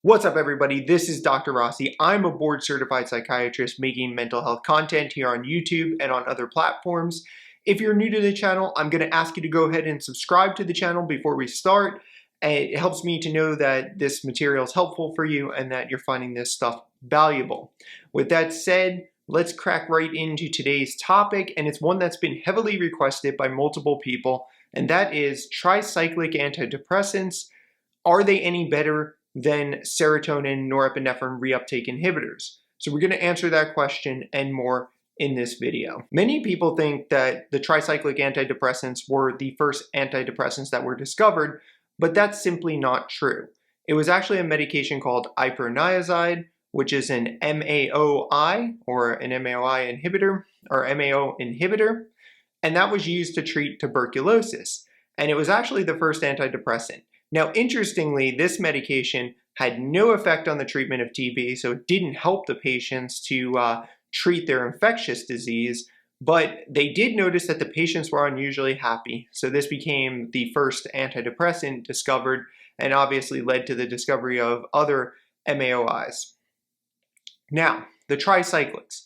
What's up, everybody? This is Dr. Rossi. I'm a board certified psychiatrist making mental health content here on YouTube and on other platforms. If you're new to the channel, I'm going to ask you to go ahead and subscribe to the channel before we start. It helps me to know that this material is helpful for you and that you're finding this stuff valuable. With that said, let's crack right into today's topic, and it's one that's been heavily requested by multiple people, and that is tricyclic antidepressants. Are they any better than serotonin norepinephrine reuptake inhibitors? So we're going to answer that question and more in this video. Many people think that the tricyclic antidepressants were the first antidepressants that were discovered, but that's simply not true. It was actually a medication called iproniazide, which is an MAOI or an MAOI inhibitor or MAO inhibitor, and that was used to treat tuberculosis. And it was actually the first antidepressant. Now, interestingly, this medication had no effect on the treatment of TB, so it didn't help the patients to treat their infectious disease, but they did notice that the patients were unusually happy. So this became the first antidepressant discovered and obviously led to the discovery of other MAOIs. Now, the tricyclics.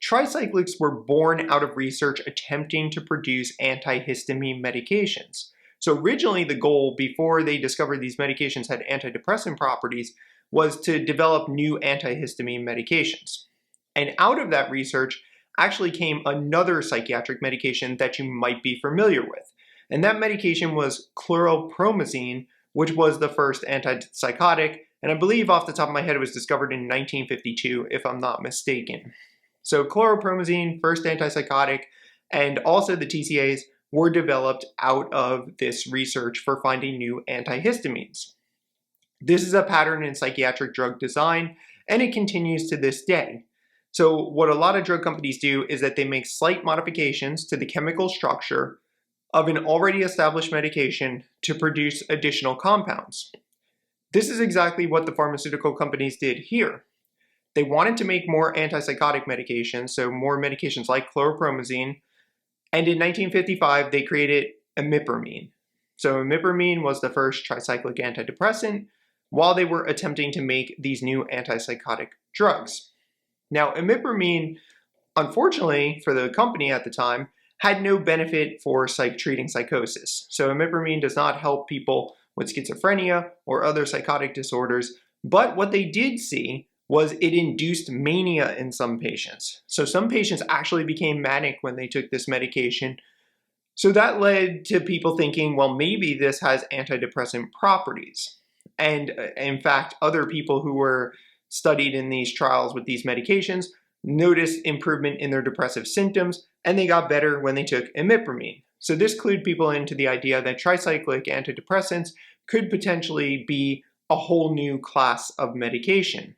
Tricyclics were born out of research attempting to produce antihistamine medications. So originally the goal, before they discovered these medications had antidepressant properties, was to develop new antihistamine medications. And out of that research actually came another psychiatric medication that you might be familiar with. And that medication was chlorpromazine, which was the first antipsychotic. And I believe off the top of my head it was discovered in 1952, if I'm not mistaken. So chlorpromazine, first antipsychotic, and also the TCAs were developed out of this research for finding new antihistamines. This is a pattern in psychiatric drug design, and it continues to this day. So what a lot of drug companies do is that they make slight modifications to the chemical structure of an already established medication to produce additional compounds. This is exactly what the pharmaceutical companies did here. They wanted to make more antipsychotic medications, so more medications like chlorpromazine, and in 1955, they created imipramine. So imipramine was the first tricyclic antidepressant while they were attempting to make these new antipsychotic drugs. Now, imipramine, unfortunately for the company at the time, had no benefit for treating psychosis. So imipramine does not help people with schizophrenia or other psychotic disorders, but what they did see was it induced mania in some patients. So some patients actually became manic when they took this medication. So that led to people thinking, well, maybe this has antidepressant properties. And in fact, other people who were studied in these trials with these medications noticed improvement in their depressive symptoms, and they got better when they took imipramine. So this clued people into the idea that tricyclic antidepressants could potentially be a whole new class of medication.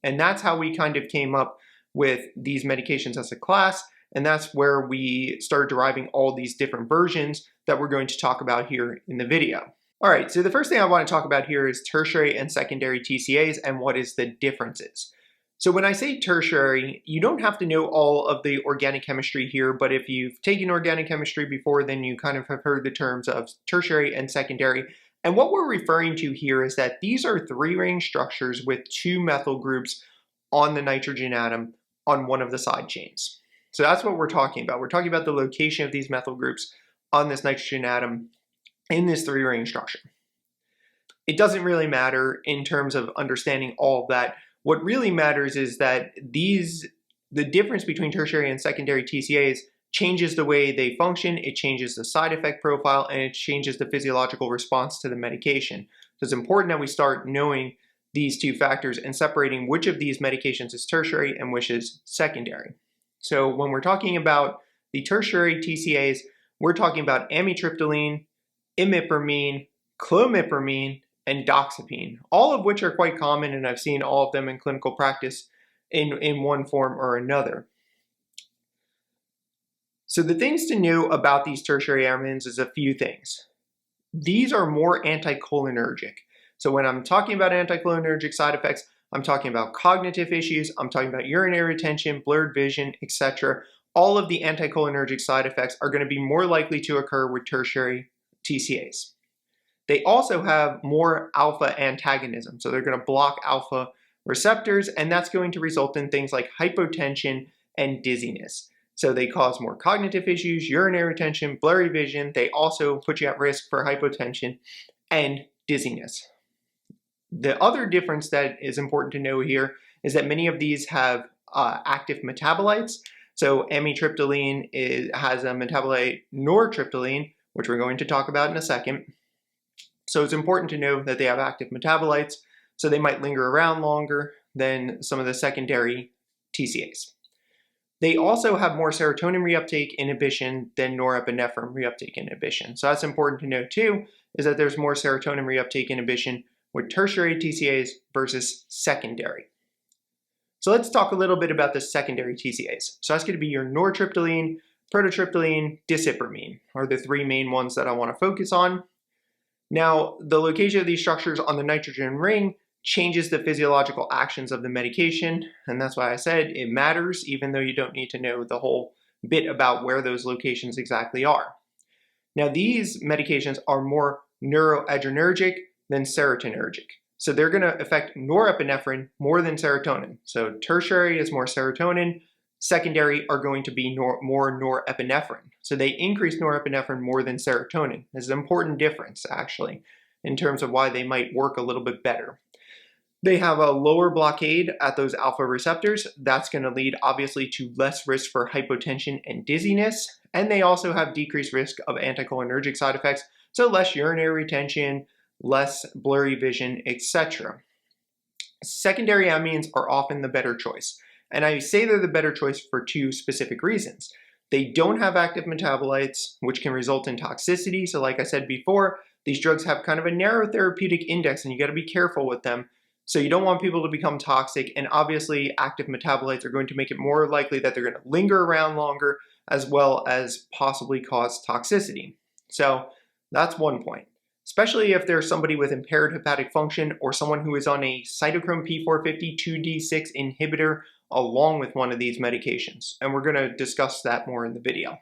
And that's how we kind of came up with these medications as a class, and that's where we started deriving all these different versions that we're going to talk about here in the video. All right, so the first thing I want to talk about here is tertiary and secondary TCAs and what is the differences. So when I say tertiary, you don't have to know all of the organic chemistry here, but if you've taken organic chemistry before, then you kind of have heard the terms of tertiary and secondary. And what we're referring to here is that these are three-ring structures with two methyl groups on the nitrogen atom on one of the side chains. So that's what we're talking about. We're talking about the location of these methyl groups on this nitrogen atom in this three-ring structure. It doesn't really matter in terms of understanding all of that. What really matters is that the difference between tertiary and secondary TCAs changes the way they function, it changes the side effect profile, and it changes the physiological response to the medication. So it's important that we start knowing these two factors and separating which of these medications is tertiary and which is secondary. So when we're talking about the tertiary TCAs, we're talking about amitriptyline, imipramine, clomipramine, and doxepine, all of which are quite common, and I've seen all of them in clinical practice in one form or another. So the things to know about these tertiary amines is a few things. These are more anticholinergic. So when I'm talking about anticholinergic side effects, I'm talking about cognitive issues, I'm talking about urinary retention, blurred vision, etc. All of the anticholinergic side effects are going to be more likely to occur with tertiary TCAs. They also have more alpha antagonism. So they're going to block alpha receptors, and that's going to result in things like hypotension and dizziness. So they cause more cognitive issues, urinary retention, blurry vision. They also put you at risk for hypotension and dizziness. The other difference that is important to know here is that many of these have active metabolites. So amitriptyline has a metabolite nortriptyline, which we're going to talk about in a second. So it's important to know that they have active metabolites, so they might linger around longer than some of the secondary TCAs. They also have more serotonin reuptake inhibition than norepinephrine reuptake inhibition. So that's important to note too, is that there's more serotonin reuptake inhibition with tertiary TCAs versus secondary. So let's talk a little bit about the secondary TCAs. So that's going to be your nortriptyline, prototriptyline, disipramine are the three main ones that I want to focus on. Now, the location of these structures on the nitrogen ring changes the physiological actions of the medication, and that's why I said it matters, even though you don't need to know the whole bit about where those locations exactly are. Now, these medications are more neuroadrenergic than serotonergic. So they're going to affect norepinephrine more than serotonin. So tertiary is more serotonin, secondary are going to be more norepinephrine. So they increase norepinephrine more than serotonin. This is an important difference, actually, in terms of why they might work a little bit better. They have a lower blockade at those alpha receptors. That's going to lead, obviously, to less risk for hypotension and dizziness. And they also have decreased risk of anticholinergic side effects, so less urinary retention, less blurry vision, etc. Secondary amines are often the better choice. And I say they're the better choice for two specific reasons. They don't have active metabolites, which can result in toxicity. So like I said before, these drugs have kind of a narrow therapeutic index, and you got to be careful with them. So you don't want people to become toxic, and obviously active metabolites are going to make it more likely that they're going to linger around longer, as well as possibly cause toxicity. So that's one point. Especially if there's somebody with impaired hepatic function or someone who is on a cytochrome P450 2D6 inhibitor along with one of these medications. And we're going to discuss that more in the video.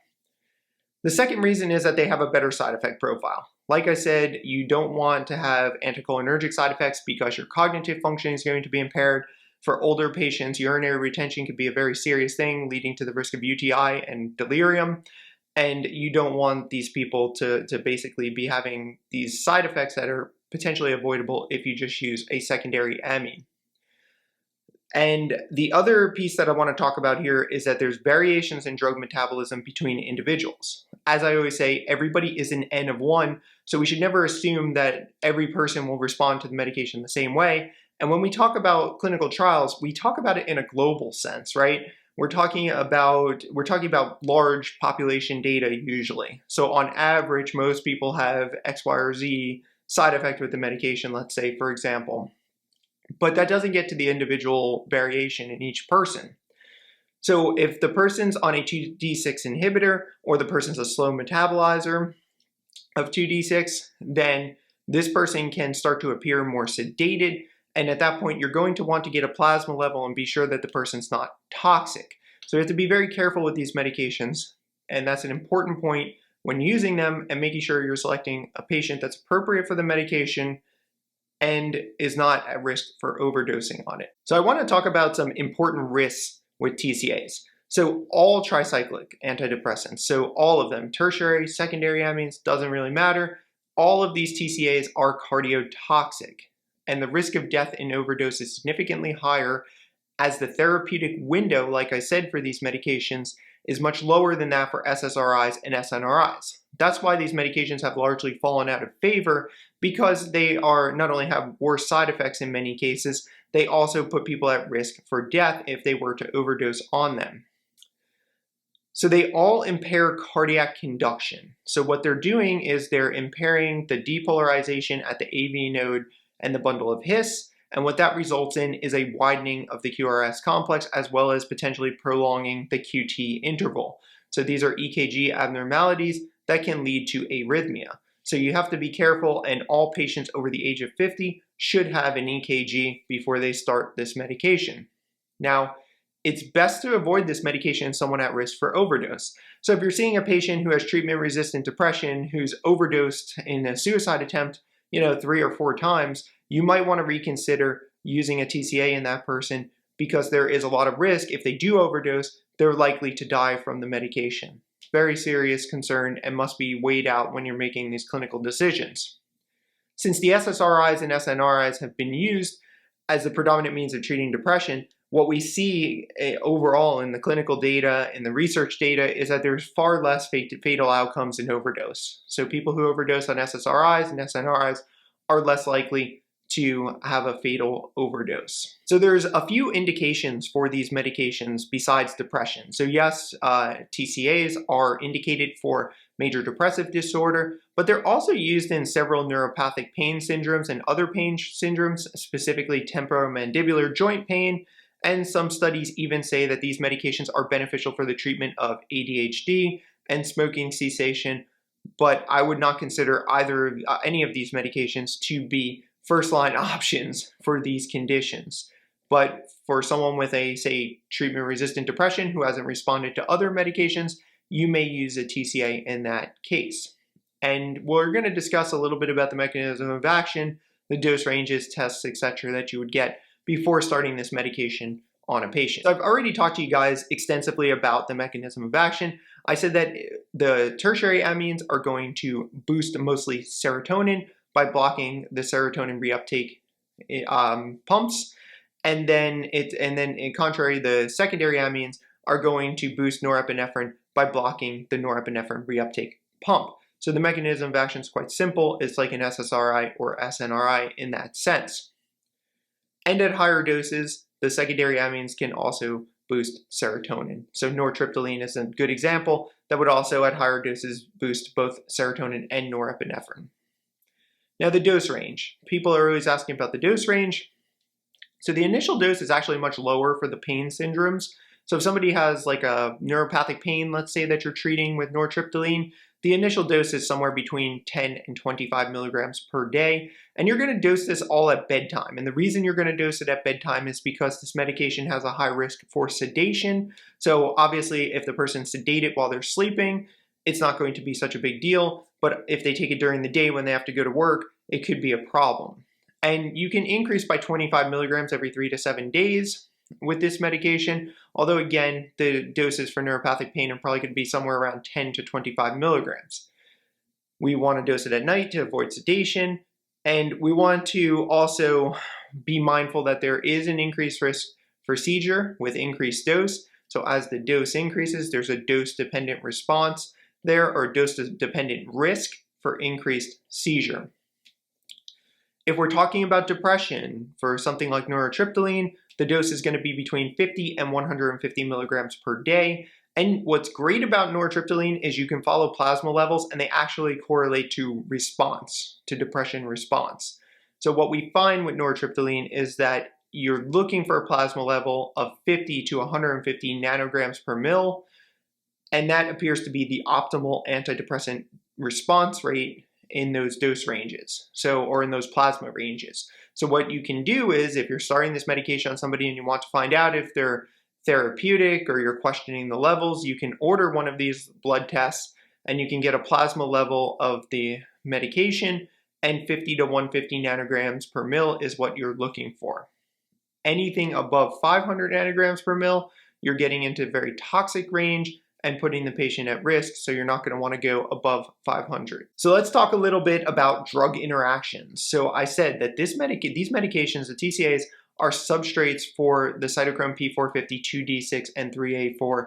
The second reason is that they have a better side effect profile. Like I said, you don't want to have anticholinergic side effects because your cognitive function is going to be impaired. For older patients, urinary retention could be a very serious thing, leading to the risk of UTI and delirium. And you don't want these people to basically be having these side effects that are potentially avoidable if you just use a secondary amine. And the other piece that I want to talk about here is that there's variations in drug metabolism between individuals. As I always say, everybody is an N of one, so we should never assume that every person will respond to the medication the same way. And when we talk about clinical trials, we talk about it in a global sense, right? We're talking about large population data usually. So on average, most people have X, Y, or Z side effect with the medication, let's say, for example. But that doesn't get to the individual variation in each person. So if the person's on a 2D6 inhibitor or the person's a slow metabolizer of 2D6, then this person can start to appear more sedated. And at that point, you're going to want to get a plasma level and be sure that the person's not toxic. So you have to be very careful with these medications. And that's an important point when using them and making sure you're selecting a patient that's appropriate for the medication and is not at risk for overdosing on it. So I want to talk about some important risks with TCAs. So all tricyclic antidepressants, so all of them, tertiary, secondary amines, doesn't really matter. All of these TCAs are cardiotoxic, and the risk of death in overdose is significantly higher as the therapeutic window, like I said, for these medications is much lower than that for SSRIs and SNRIs. That's why these medications have largely fallen out of favor, because they are not only have worse side effects in many cases, they also put people at risk for death if they were to overdose on them. So they all impair cardiac conduction. So what they're doing is they're impairing the depolarization at the AV node and the bundle of His, and what that results in is a widening of the QRS complex as well as potentially prolonging the QT interval. So these are EKG abnormalities that can lead to arrhythmia. So you have to be careful, and all patients over the age of 50 should have an EKG before they start this medication. Now, it's best to avoid this medication in someone at risk for overdose. So if you're seeing a patient who has treatment-resistant depression who's overdosed in a suicide attempt, 3 or 4 times, you might want to reconsider using a TCA in that person, because there is a lot of risk. If they do overdose, they're likely to die from the medication. Very serious concern and must be weighed out when you're making these clinical decisions. Since the SSRIs and SNRIs have been used as the predominant means of treating depression, what we see overall in the clinical data, in the research data, is that there's far less fatal outcomes in overdose. So people who overdose on SSRIs and SNRIs are less likely to have a fatal overdose. So there's a few indications for these medications besides depression. So yes, TCAs are indicated for major depressive disorder, but they're also used in several neuropathic pain syndromes and other pain syndromes, specifically temporomandibular joint pain. And some studies even say that these medications are beneficial for the treatment of ADHD and smoking cessation, but I would not consider any of these medications to be first-line options for these conditions. But for someone with a, say, treatment-resistant depression who hasn't responded to other medications, you may use a TCA in that case. And we're going to discuss a little bit about the mechanism of action, the dose ranges, tests, etc. that you would get before starting this medication on a patient. So I've already talked to you guys extensively about the mechanism of action. I said that the tertiary amines are going to boost mostly serotonin by blocking the serotonin reuptake pumps, and then in contrary, the secondary amines are going to boost norepinephrine by blocking the norepinephrine reuptake pump. So the mechanism of action is quite simple. It's like an SSRI or SNRI in that sense. And at higher doses, the secondary amines can also boost serotonin. So nortriptyline is a good example that would also at higher doses boost both serotonin and norepinephrine. Now the dose range. People are always asking about the dose range. So the initial dose is actually much lower for the pain syndromes. So if somebody has like a neuropathic pain, let's say that you're treating with nortriptyline, the initial dose is somewhere between 10 and 25 milligrams per day. And you're going to dose this all at bedtime. And the reason you're going to dose it at bedtime is because this medication has a high risk for sedation. So obviously, if the person's sedated while they're sleeping, it's not going to be such a big deal. But if they take it during the day when they have to go to work, it could be a problem. And you can increase by 25 milligrams every 3 to 7 days with this medication. Although again, the doses for neuropathic pain are probably going to be somewhere around 10 to 25 milligrams. We want to dose it at night to avoid sedation. And we want to also be mindful that there is an increased risk for seizure with increased dose. So as the dose increases, there's a dose-dependent response there, or dose-dependent risk for increased seizure. If we're talking about depression, for something like nortriptyline, the dose is going to be between 50 and 150 milligrams per day. And what's great about nortriptyline is you can follow plasma levels and they actually correlate to response, to depression response. So what we find with nortriptyline is that you're looking for a plasma level of 50 to 150 nanograms per mil, and that appears to be the optimal antidepressant response rate in those dose ranges, or in those plasma ranges. So what you can do is, if you're starting this medication on somebody and you want to find out if they're therapeutic or you're questioning the levels, you can order one of these blood tests and you can get a plasma level of the medication, and 50 to 150 nanograms per mil is what you're looking for. Anything above 500 nanograms per mil, you're getting into very toxic range and putting the patient at risk, so you're not going to want to go above 500. So let's talk a little bit about drug interactions. So I said that these medications, the TCAs, are substrates for the cytochrome P450, 2D6, and 3A4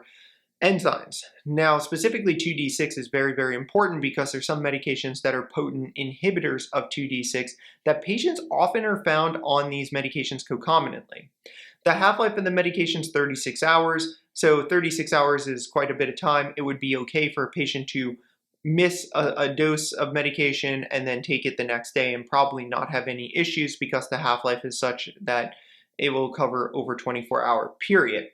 enzymes. Now, specifically 2D6 is very, very important because there's some medications that are potent inhibitors of 2D6 that patients often are found on these medications concomitantly. The half-life of the medication is 36 hours. So 36 hours is quite a bit of time. It would be okay for a patient to miss a dose of medication and then take it the next day and probably not have any issues because the half-life is such that it will cover over 24-hour period.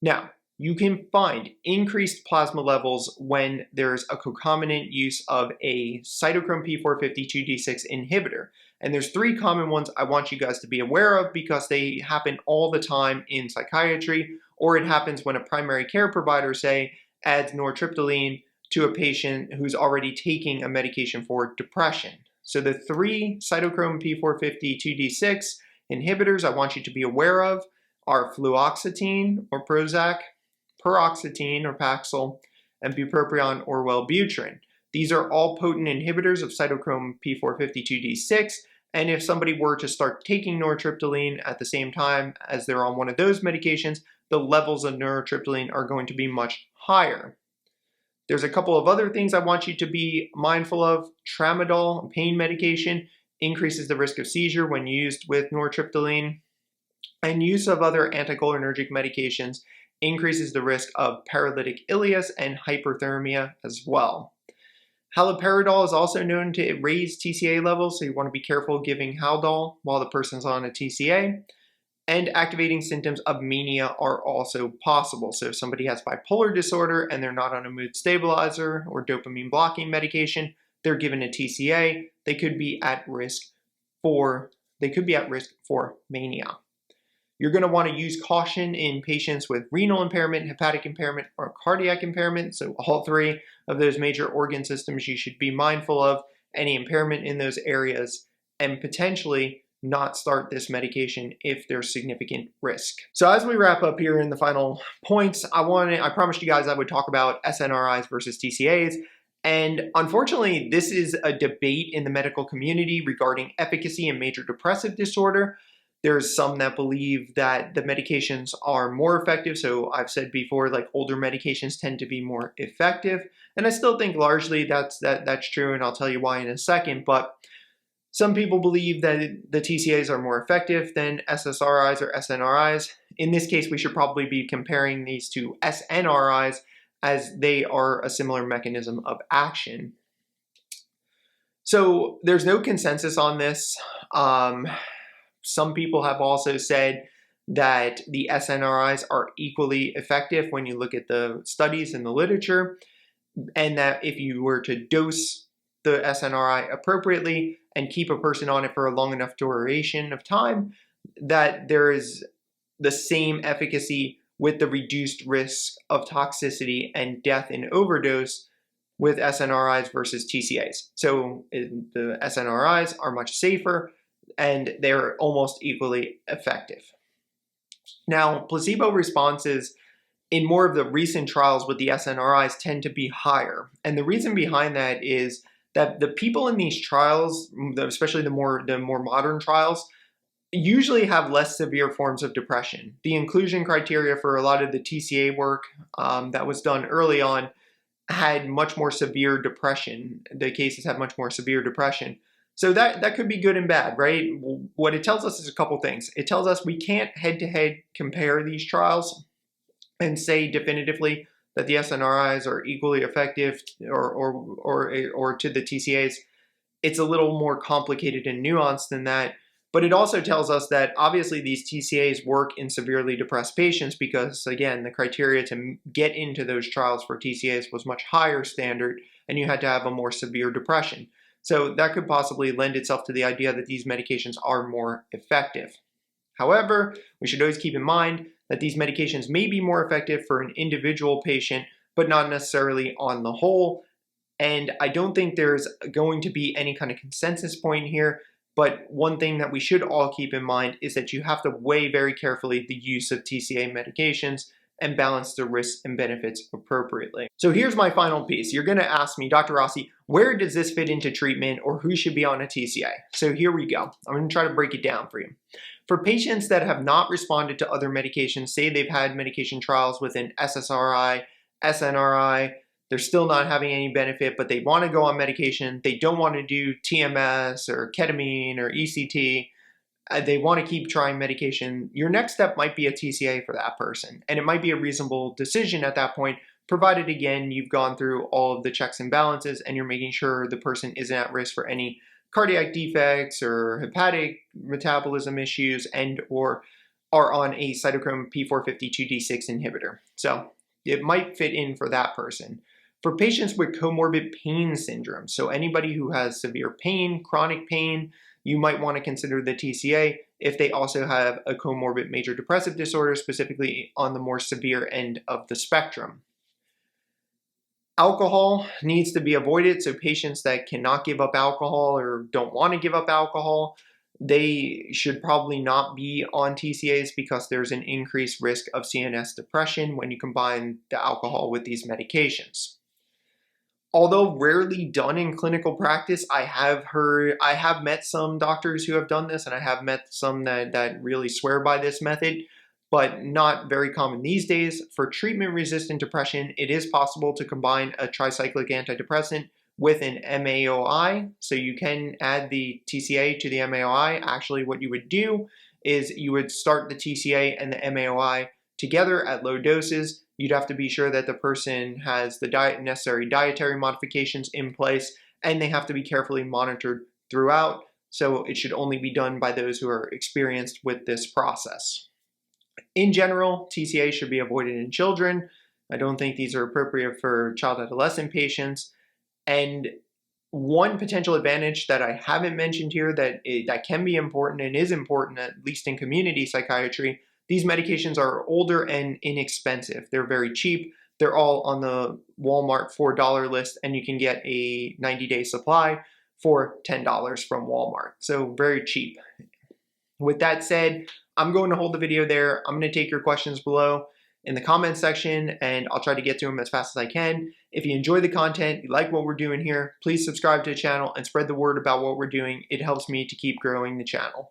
Now, you can find increased plasma levels when there's a concomitant use of a cytochrome P450 2D6 inhibitor. And there's 3 common ones I want you guys to be aware of because they happen all the time in psychiatry, or it happens when a primary care provider, say, adds nortriptyline to a patient who's already taking a medication for depression. So the 3 cytochrome P450 2D6 inhibitors I want you to be aware of are fluoxetine or Prozac, paroxetine or Paxil, and bupropion or Wellbutrin. These are all potent inhibitors of cytochrome P450 2D6, and if somebody were to start taking nortriptyline at the same time as they're on one of those medications, the levels of nortriptyline are going to be much higher. There's a couple of other things I want you to be mindful of. Tramadol, pain medication, increases the risk of seizure when used with nortriptyline, and use of other anticholinergic medications increases the risk of paralytic ileus and hyperthermia as well. Haloperidol is also known to raise TCA levels, so you want to be careful giving Haldol while the person's on a TCA. And activating symptoms of mania are also possible. So if somebody has bipolar disorder and they're not on a mood stabilizer or dopamine blocking medication, they're given a TCA, they could be at risk for mania. You're going to want to use caution in patients with renal impairment, hepatic impairment, or cardiac impairment. So all 3 of those major organ systems you should be mindful of any impairment in those areas, and potentially not start this medication if there's significant risk. So as we wrap up here in the final points, I promised you guys I would talk about SNRIs versus TCAs. And unfortunately, this is a debate in the medical community regarding efficacy in major depressive disorder. There's some that believe that the medications are more effective. So I've said before, like older medications tend to be more effective. And I still think largely that's true, and I'll tell you why in a second. But some people believe that the TCAs are more effective than SSRIs or SNRIs. In this case, we should probably be comparing these to SNRIs as they are a similar mechanism of action. So there's no consensus on this. Some people have also said that the SNRIs are equally effective when you look at the studies in the literature, and that if you were to dose the SNRI appropriately and keep a person on it for a long enough duration of time, that there is the same efficacy with the reduced risk of toxicity and death in overdose with SNRIs versus TCAs. So the SNRIs are much safer and they're almost equally effective. Now, placebo responses in more of the recent trials with the SNRIs tend to be higher. And the reason behind that is that the people in these trials, especially the more modern trials, usually have less severe forms of depression. The inclusion criteria for a lot of the TCA work that was done early on had much more severe depression. The cases had much more severe depression. So that could be good and bad, right? What it tells us is a couple things. It tells us we can't head-to-head compare these trials and say definitively that the SNRIs are equally effective or to the TCAs. It's a little more complicated and nuanced than that. But it also tells us that obviously these TCAs work in severely depressed patients because, again, the criteria to get into those trials for TCAs was much higher standard, and you had to have a more severe depression. So that could possibly lend itself to the idea that these medications are more effective. However, we should always keep in mind that these medications may be more effective for an individual patient, but not necessarily on the whole. And I don't think there's going to be any kind of consensus point here. But one thing that we should all keep in mind is that you have to weigh very carefully the use of TCA medications and balance the risks and benefits appropriately. So here's my final piece. You're going to ask me, Dr. Rossi, where does this fit into treatment, or who should be on a TCA? So here we go. I'm going to try to break it down for you. For patients that have not responded to other medications, say they've had medication trials with an SSRI, SNRI, they're still not having any benefit, but they want to go on medication, they don't want to do TMS or ketamine or ECT, they want to keep trying medication, your next step might be a TCA for that person. And it might be a reasonable decision at that point, provided, again, you've gone through all of the checks and balances and you're making sure the person isn't at risk for any cardiac defects or hepatic metabolism issues and or are on a cytochrome P450 2D6 inhibitor. So it might fit in for that person. For patients with comorbid pain syndrome, so anybody who has severe pain, chronic pain, you might want to consider the TCA if they also have a comorbid major depressive disorder, specifically on the more severe end of the spectrum. Alcohol needs to be avoided, so patients that cannot give up alcohol or don't want to give up alcohol, they should probably not be on TCAs because there's an increased risk of CNS depression when you combine the alcohol with these medications. Although rarely done in clinical practice, I have met some doctors who have done this, and I have met some that really swear by this method, but not very common these days. For treatment-resistant depression, it is possible to combine a tricyclic antidepressant with an MAOI, so you can add the TCA to the MAOI. Actually, what you would do is you would start the TCA and the MAOI together at low doses. You'd have to be sure that the person has the necessary dietary modifications in place, and they have to be carefully monitored throughout. So it should only be done by those who are experienced with this process. In general, TCA should be avoided in children. I don't think these are appropriate for child-adolescent patients. And one potential advantage that I haven't mentioned here that can be important and is important, at least in community psychiatry, these medications are older and inexpensive. They're very cheap. They're all on the Walmart $4 list, and you can get a 90-day supply for $10 from Walmart. So very cheap. With that said, I'm going to hold the video there. I'm going to take your questions below in the comments section, and I'll try to get to them as fast as I can. If you enjoy the content, you like what we're doing here, please subscribe to the channel and spread the word about what we're doing. It helps me to keep growing the channel.